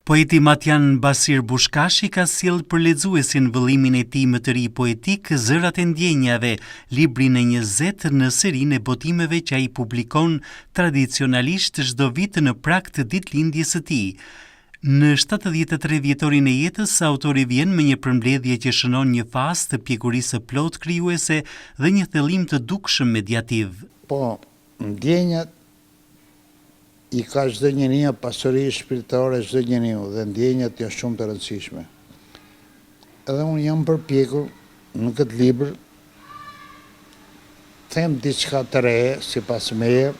Poeti Matjan Basir Bushkashi ka sjellë për lexuesin vëllimin e tij më të ri poetik Zërat e ndjenjave, librin e 20 në serinë e botimeve që ai publikon tradicionalisht çdo vit në prag të ditëlindjes së tij. Në 73 vjetorin e jetës, autori vjen me një përmbledhje që shënon një fazë të pjekurisë së plot krijuese dhe një thellim të dukshëm mediativ. Po, ndjenjat i ka çdo njeriu, pasuri shpirtërore çdo njeriu dhe ndjenjat janë shumë të rëndësishme. Edhe unë jam përpjekur në këtë libër them diçka të re sipas meje,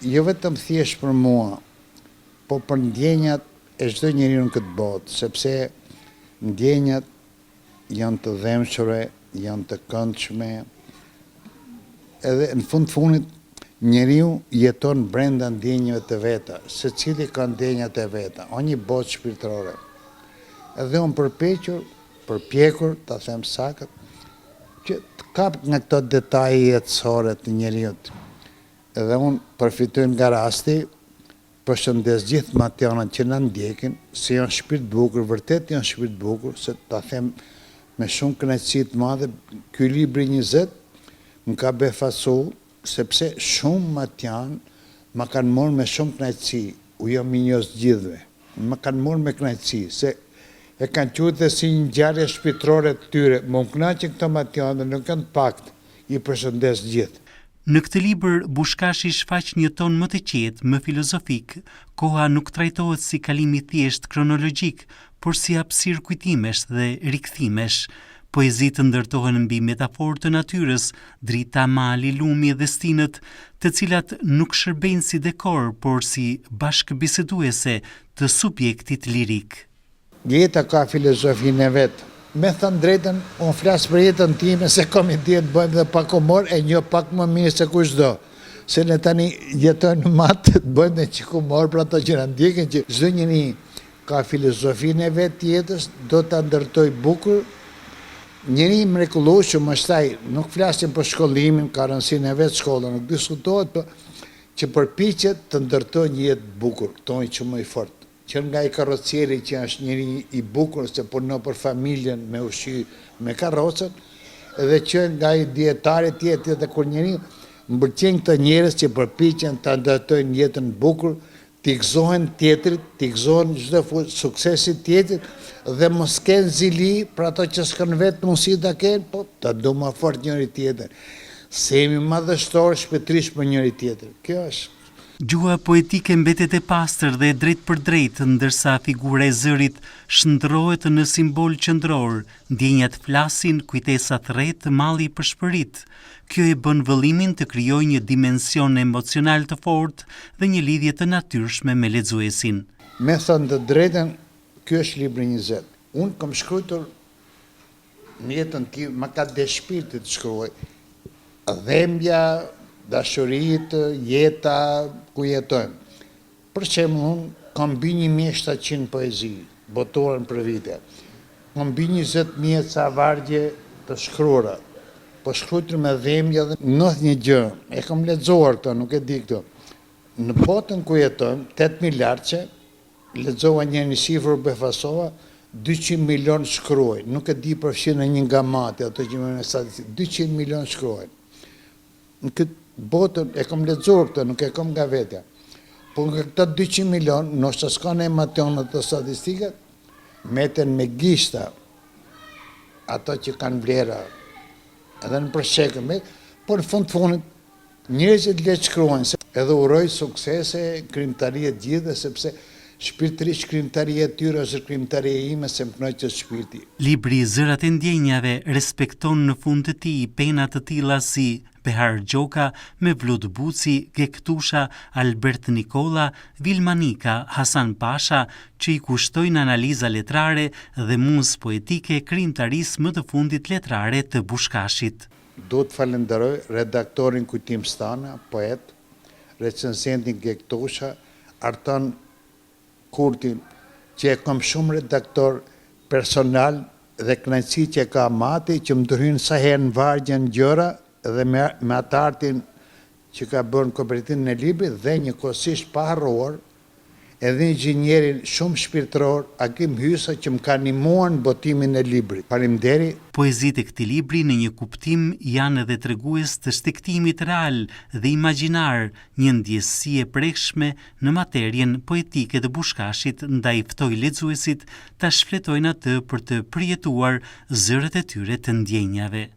jo vetëm thjesht për mua, po për ndjenjat e çdo njeriu në këtë botë, sepse ndjenjat janë të dhëmshme, janë të këndshme, edhe në fundit njeriu jeton brenda ndjenjave të veta, secili ka ndjenjat e veta, o një botë shpirtërore. Edhe unë përpjekur, ta them saktë, që të kap nga këto detaje jetësore të njeriut. Edhe unë përfitoj nga rasti, përshëndes gjithë matjanat që na ndjekin, se janë shpirt bukur, vërtet janë shpirt bukur, se ta them me shumë kënaqësi të madhe, ky libri 20 më ka befasu, sepse shumë matjan ma kanë morë me shumë kënaqësi, u jam minjos gjithve, ma kanë morë me kënaqësi, se e kanë quajtur si një ngjarje shpirtërore të tyre, më kënaqen këto matjan dhe nuk kanë pakt, i përshëndes gjithë. Në këtë libër, Bushkashi shfaq një ton më të qetë, më filozofik. Koha nuk trajtohet si kalimi thjesht kronologjik, por si hapësirë kujtimesh dhe rikthimesh. Poezitë ndërtohen mbi metaforë të natyrës, drita, mali, lumi dhe stinët, të cilat nuk shërbejnë si dekor, por si bashkëbiseduese të subjektit lirik. Jeta ka filozofinë e vetë. Me thënë drejtën, unë flasë për jetën time se komedian bëjmë dhe pak humor e një pak më mirë se kushdo. Se ne tani jetojnë në matë të bëjmë dhe qik humor për ato që në ndjekin që çdo njeri ka filozofinë e vetë jetës, do të ndërtoj bukur. Njeri mrekullueshëm është ai, nuk flasim për shkollimin, ka rëndësinë e vetë shkolla, nuk diskutohet, për që përpiqet të ndërtojë një jetë bukur, toni që më i fort. Që nga i karrocieri që është njëri i bukur, se punon për familjen me ushqy me karrocën, edhe që nga i dietari tjetër dhe kur njëri më pëlqen këto njerëz që përpiqen të ndërtojnë jetën bukur, t'i gëzohen tjetrit, t'i gëzohen çdo suksesi tjetrit dhe mos kenë zili për ato që s'kan vetë mundësi ta kenë, po ta do më fort njëri tjetër. Se jemi madhështor shpëtrish për njëri tjetër. Kjo është. Gjuha poetike mbetet e pastër dhe drejt për drejt, ndërsa figura e zërit shndërrohet në simbol qendror, ndjenjat flasin, kujtesat rreth, malli përshpërit. Kjo e bën vëllimin të krijojë një dimension emocional të fortë dhe një lidhje të natyrshme me lexuesin. Me thënë të drejtën, ky është libri 20. Unë kam shkruar në jetën time, ma ka dëshpirë të shkruaj. Dhembja, dashuritë, jeta ku jetojmë. Për shembull, unë kam mbi 1700 poezi, botuar për vite. Kam mbi 20.000 ca vargje të shkruara. Po shkruar me dhembje dhe nuk një gjë. E kam lexuar këto, nuk e di këto. Në botën ku jetojmë, 8 miliardë, lexova një shifër befasova, 200 milion shkruaj. Nuk e di përfshin në një nga mati, ato që më statistikë, 200 milion shkruaj. Në këtë botën e kam lexuar këtë, nuk e kam nga vetja. Po nga këta 200 milion, nështë s'ka në emationet të statistikat, meten me gishta ato që kanë vlera, edhe në përshekëm, por në fundit, njerëzit le shkruajnë, edhe uroj suksese, krimtarie gjithë, sepse shpirtërisht krimtaria e tyre është krimtaria ime se më kënaqet shpirti. Libri Zërat e ndjenjave respekton në fund të tij pena të tilla si Behar Gjoka, Mevlut Buci, Gektusha, Albert Nikola, Vilmanika, Hasan Pasha, që i kushtojnë analiza letrare dhe muzë poetike krimtarisë më të fundit letrare të Bushkashit. Do të falenderoj redaktorin Kujtim Stana, poet, recenzentin Gektusha, Artan Kurtin, që e kam shumë redaktor personal dhe kënaqësi që ka mati, që më ndryhin sa herë në vargje në gjëra dhe me atartin që ka bërë kopertinë në librit dhe njëkohësisht pa harruar edhe inxhinierin shumë shpirtëror, Akim Hysa, që më ka ndihmuar në botimin e librit. Faleminderit. Poezitë e këtij libri në një kuptim janë edhe tregues të shtektimit real dhe imagjinar, një ndjesi e prekshme në materien poetike të Bushkashit, ndaj ftoj lexuesit ta shfletojnë atë për të përjetuar zëret e tyre të ndjenjave.